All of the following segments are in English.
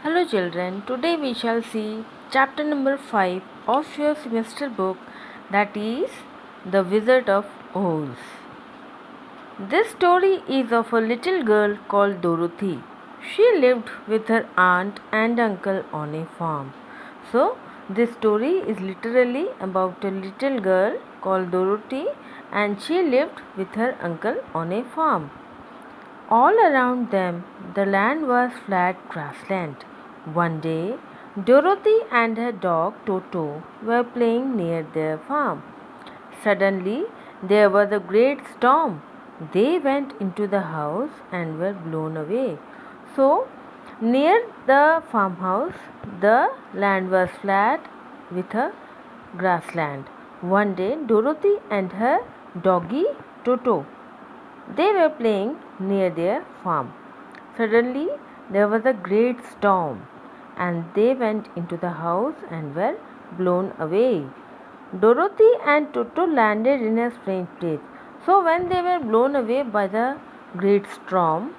Hello children, today we shall see chapter number 5 of your semester book, that is The Wizard of Oz. This story is of a little girl called Dorothy. She lived with her aunt and uncle on a farm. So, this story is literally about a little girl called Dorothy and she lived with her uncle on a farm. All around them, the land was flat grassland. One day, Dorothy and her dog Toto were playing near their farm. Suddenly, there was a great storm. They went into the house and were blown away. So, near the farmhouse, the land was flat with a grassland. One day, Dorothy and her doggy Toto, they were playing near their farm. Suddenly, there was a great storm, and they went into the house and were blown away. Dorothy and Toto landed in a strange place. So, when they were blown away by the great storm,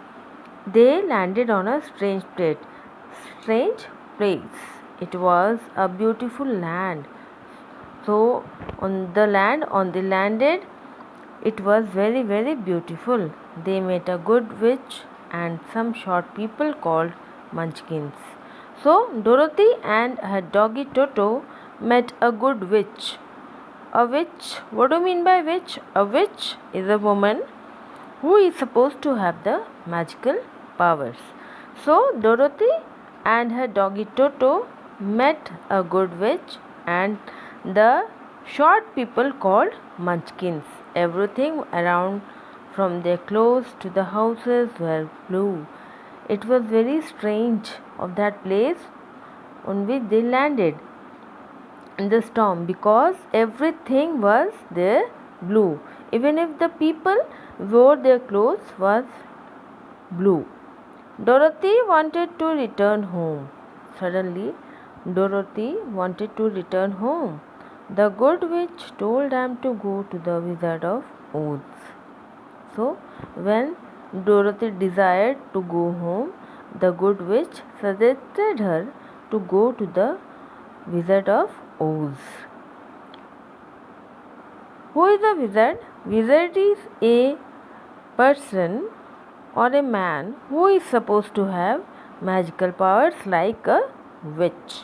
they landed on a strange place. Strange place. It was a beautiful land. So, on the landed, it was very, very beautiful. They met a good witch and some short people called munchkins. So, Dorothy and her doggy Toto met a good witch. A witch, what do you mean by witch? A witch is a woman who is supposed to have the magical powers. So, Dorothy and her doggy Toto met a good witch and the short people called munchkins. Everything around from their clothes to the houses were blue. It was very strange of that place on which they landed in the storm because everything was there blue. Even if the people wore their clothes was blue. Dorothy wanted to return home. Suddenly, Dorothy wanted to return home. The good witch told them to go to the Wizard of Oz. So, when Dorothy desired to go home, the good witch suggested her to go to the Wizard of Oz. Who is a wizard? Wizard is a person or a man who is supposed to have magical powers like a witch.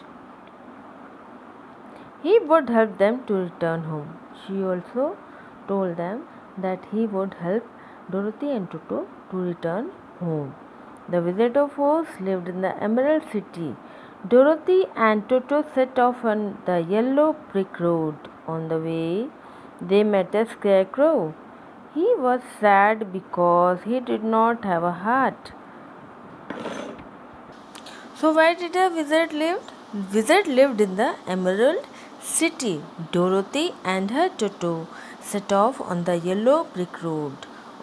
He would help them to return home. She also told them that he would help Dorothy and Toto to return home. The Wizard of Oz lived in the Emerald City. Dorothy and Toto set off on the yellow brick road. On the way, they met a scarecrow. He was sad because he did not have a heart. So, where did the wizard live? Wizard lived in the Emerald City. Dorothy and her Toto set off on the yellow brick road.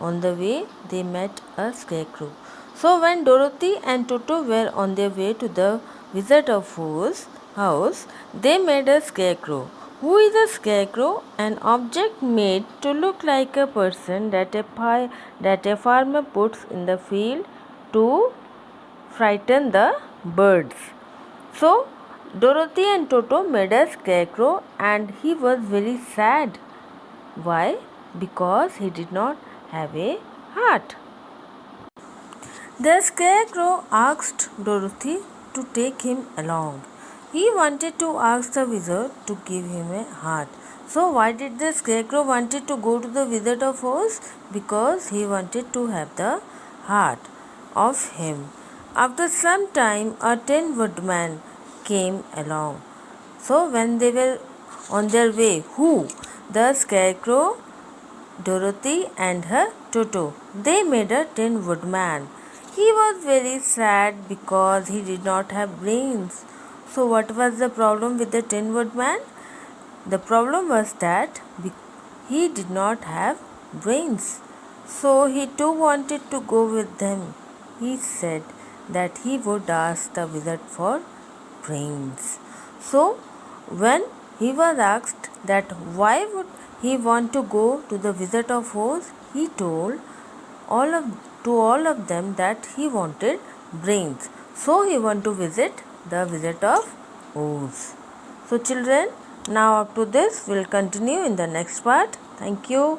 On the way, they met a scarecrow. So, when Dorothy and Toto were on their way to the Wizard of Oz house, they met a scarecrow. Who is a scarecrow? An object made to look like a person that a farmer puts in the field to frighten the birds. So, Dorothy and Toto made a scarecrow and he was very sad. Why? Because he did not have a heart. The scarecrow asked Dorothy to take him along. He wanted to ask the wizard to give him a heart. So why did the scarecrow wanted to go to the Wizard of Oz? Because he wanted to have the heart of him. After some time, a Tin Woodman came along. So when they were on their way, who? The scarecrow, Dorothy and her Toto. They made a Tin Woodman. He was very sad because he did not have brains. So what was the problem with the Tin Woodman? The problem was that he did not have brains. So he too wanted to go with them. He said that he would ask the wizard for brains. So when he was asked that why would he want to go to the Wizard of Oz, he told all of them that he wanted brains. So he want to visit the Wizard of Oz. So children, now up to this, we'll continue in the next part. Thank you.